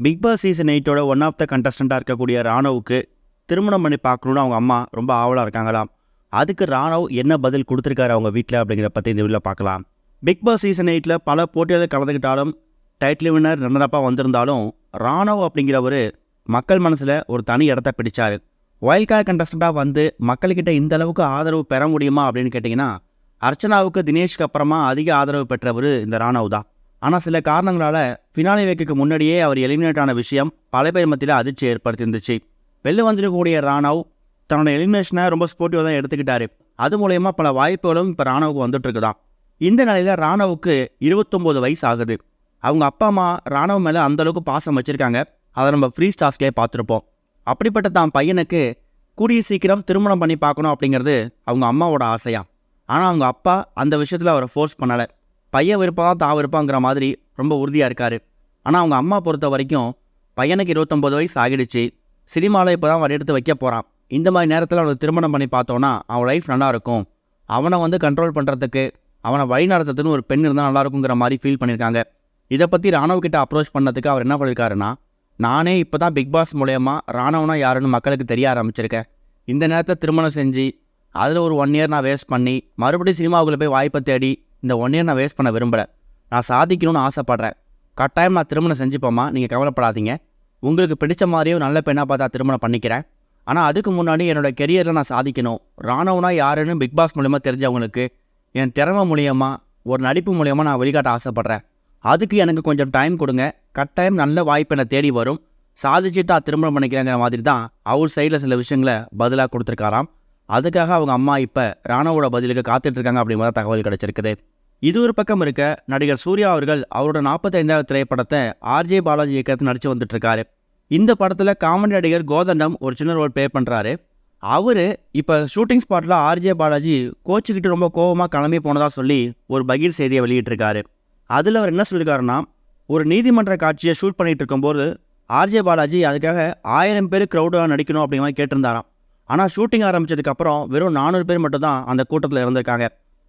Big Boss season 8ஓட one of the கண்டஸ்டண்ட்டாக இருக்கக்கூடிய ராணவுக்கு திருமணம் பண்ணி பார்க்கணுன்னு அவங்க அம்மா ரொம்ப ஆவலாக இருக்காங்களாம். அதுக்கு ராணவ் என்ன பதில் கொடுத்துருக்காரு அவங்க வீட்டில் அப்படிங்கிற பற்றி இந்த வீடியோவில் பார்க்கலாம். பிக் பாஸ் சீசன் 8 பல போட்டிகளில் கலந்துக்கிட்டாலும் டைட்டில் வின்னர் ரன்னரப்பாக வந்திருந்தாலும் ராணவ் அப்படிங்கிறவர் மக்கள் மனசில் ஒரு தனி இடத்த பிடிச்சார். வைல்ட் கார்டு கண்டஸ்டண்ட்டாக வந்து மக்கள்கிட்ட இந்த அளவுக்கு ஆதரவு பெற முடியுமா அப்படின்னு கேட்டிங்கன்னா, அர்ச்சனாவுக்கு தினேஷ்க்கு அப்புறமா அதிக ஆதரவு பெற்றவர் இந்த ராணவ் தான். ஆனால் சில காரணங்களால் ஃபினாலே வைக்க முன்னாடியே அவர் எலிமினேட் ஆன விஷயம் பல பேர் மத்தியில் அதிர்ச்சி ஏற்படுத்தியிருந்துச்சு. வெளில வந்துருக்கக்கூடிய ராணவ் தன்னோட எலிமினேஷனை ரொம்ப ஸ்போர்ட்டிவாக தான் எடுத்துக்கிட்டாரு. அது மூலயமா பல வாய்ப்புகளும் இப்போ ராணவுக்கு வந்துட்டு இருக்குதான். இந்த நிலையில் ராணவுக்கு 29 வயசு ஆகுது. அவங்க அப்பா அம்மா ராணவ் மேலே அந்தளவுக்கு பாசம் வச்சுருக்காங்க. அதை நம்ம ஃப்ரீ ஸ்டார்ஸ்லேயே பார்த்துருப்போம். அப்படிப்பட்ட தான் பையனுக்கு கூடிய சீக்கிரம் திருமணம் பண்ணி பார்க்கணும் அப்படிங்கிறது அவங்க அம்மாவோட ஆசையா. ஆனால் அவங்க அப்பா அந்த விஷயத்தில் அவரை ஃபோர்ஸ் பண்ணலை. பையன் விருப்பம் தான் விருப்பங்கிற மாதிரி ரொம்ப உறுதியாக இருக்கார். ஆனால் அவங்க அம்மா பொறுத்த வரைக்கும் பையனுக்கு 29 வயசு ஆகிடுச்சு, சினிமாவில் இப்போ தான் அவர் எடுத்து வைக்க போகிறான். இந்த மாதிரி நேரத்தில் அவனுக்கு திருமணம் பண்ணி பார்த்தோன்னா அவன் லைஃப் நல்லாயிருக்கும், அவனை கண்ட்ரோல் பண்ணுறதுக்கு அவனை வழி நடத்துறதுன்னு ஒரு பெண் இருந்தால் நல்லாயிருக்குங்கிற மாதிரி ஃபீல் பண்ணியிருக்காங்க. இதை பற்றி ராணவ் கிட்ட அப்ரோச் பண்ணதுக்கு அவர் என்ன பண்ணியிருக்காருன்னா, நானே இப்போ தான் பிக் பாஸ் மூலயமா ராணவனா யாருன்னு மக்களுக்கு தெரிய ஆரம்பிச்சிருக்கேன். இந்த நேரத்தை திருமணம் செஞ்சு அதில் ஒரு 1 இயர் நான் வேஸ்ட் பண்ணி மறுபடியும் சினிமாவுக்குள்ளே போய் வாய்ப்பை தேடி இந்த 1 இயர் நான் வேஸ்ட் பண்ண விரும்பலை. நான் சாதிக்கணும்னு ஆசைப்பட்றேன். கட்டாயம் நான் திருமணம் செஞ்சுப்போம்மா, நீங்கள் கவலைப்படாதீங்க. உங்களுக்கு பிடிச்ச மாதிரியே ஒரு நல்ல பெண்ணாக பார்த்தா திருமணம் பண்ணிக்கிறேன். ஆனால் அதுக்கு முன்னாடி என்னோடய கெரியரில் நான் சாதிக்கணும். ராணவனா யாருன்னு பிக் பாஸ் மூலயமா தெரிஞ்சவங்களுக்கு என் திறமை மூலியமாக ஒரு நடிப்பு மூலயமா நான் வெளிக்காட்ட ஆசைப்பட்றேன். அதுக்கு எனக்கு கொஞ்சம் டைம் கொடுங்க. கட்டாயம் நல்ல வாய்ப்பு என்னை தேடி வரும். சாதிச்சுட்டா திருமணம் பண்ணிக்கிறேங்கிற மாதிரி தான் அவர் சைடில் சில விஷயங்களை பதிலாக கொடுத்துருக்காராம். அதுக்காக அவங்க அம்மா இப்போ ராணவோட பதிலுக்கு காத்துட்ருக்காங்க அப்படிங்கிற தகவல் கிடச்சிருக்குது. இது ஒரு பக்கம் இருக்க, நடிகர் சூர்யா அவர்கள் அவரோட 45வது திரைப்படத்தை ஆர்ஜே பாலாஜி இயக்கத்தில் நடித்து வந்துட்டுருக்காரு. இந்த படத்தில் காமெடி நடிகர் கோதண்டம் ஒரு சின்ன ரோல் ப்ளே பண்ணுறாரு. அவர் இப்போ ஷூட்டிங் ஸ்பாட்டில் ஆர்ஜே பாலாஜி கோச்சிக்கிட்டு ரொம்ப கோபமாக கிளம்பி போனதாக சொல்லி ஒரு பகீர் செய்தியை வெளியிட்டிருக்காரு. அதில் அவர் என்ன சொல்லியிருக்காருன்னா, ஒரு நீதிமன்ற காட்சியை ஷூட் பண்ணிகிட்டு இருக்கும்போது ஆர்ஜே பாலாஜி அதுக்காக 1000 பேர் க்ரௌடாக நடிக்கணும் அப்படிங்கிற மாதிரி கேட்டிருந்தாராம். ஆனால் ஷூட்டிங் ஆரம்பித்ததுக்கப்புறம் வெறும் 400 பேர் மட்டும்தான் அந்த கூட்டத்தில் இருந்திருக்காங்க.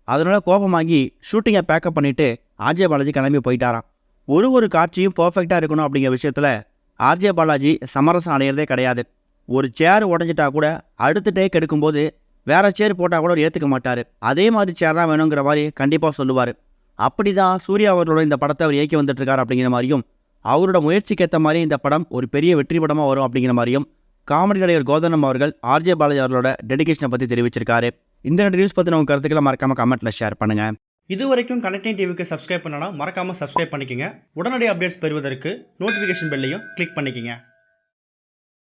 அதனால் கோபமாகி ஷூட்டிங்கை பேக்கப் பண்ணிவிட்டு ஆர்ஜே பாலாஜி கிளம்பி போயிட்டாராம். ஒரு காட்சியும் பர்ஃபெக்டாக இருக்கணும் அப்படிங்கிற விஷயத்தில் ஆர்ஜே பாலாஜி சமரசம் அடையிறதே கிடையாது. ஒரு சேர் உடஞ்சிட்டா கூட அடுத்த டேக் எடுக்கும்போது வேறு சேர் போட்டால் கூட ஏற்றுக்க மாட்டார். அதே மாதிரி சேர் தான் வேணுங்கிற மாதிரி கண்டிப்பாக சொல்லுவார். அப்படி தான் சூர்யா அவர்களோட இந்த படத்தை அவர் இயக்கி வந்துட்டுருக்கார் அப்படிங்கிற மாதிரியும், அவரோட முயற்சிக்கு ஏற்ற மாதிரி இந்த படம் ஒரு பெரிய வெற்றி படமாக வரும் அப்படிங்கிற மாதிரியும் காமெடி நடிகர் கோதண்டம் அவர்கள் ஆர்ஜே பாலாஜி அவர்களோட டெடிகேஷனை பற்றி தெரிவிச்சிருக்காரு. இந்த நியூஸ் பற்றி உங்கள் கருத்துக்களை மறக்காமல் கமெண்ட்டில் ஷேர் பண்ணுங்கள். இது வரைக்கும் கனெக்டிங் டிவிக்கு சப்ஸ்கிரைப் பண்ணனா மறக்காமல் சப்ஸ்கிரைப் பண்ணிக்கங்க. உடனடி அப்டேட்ஸ் பெறுவதற்கு நோட்டிஃபிகேஷன் பெல்லையும் கிளிக் பண்ணிக்கங்க.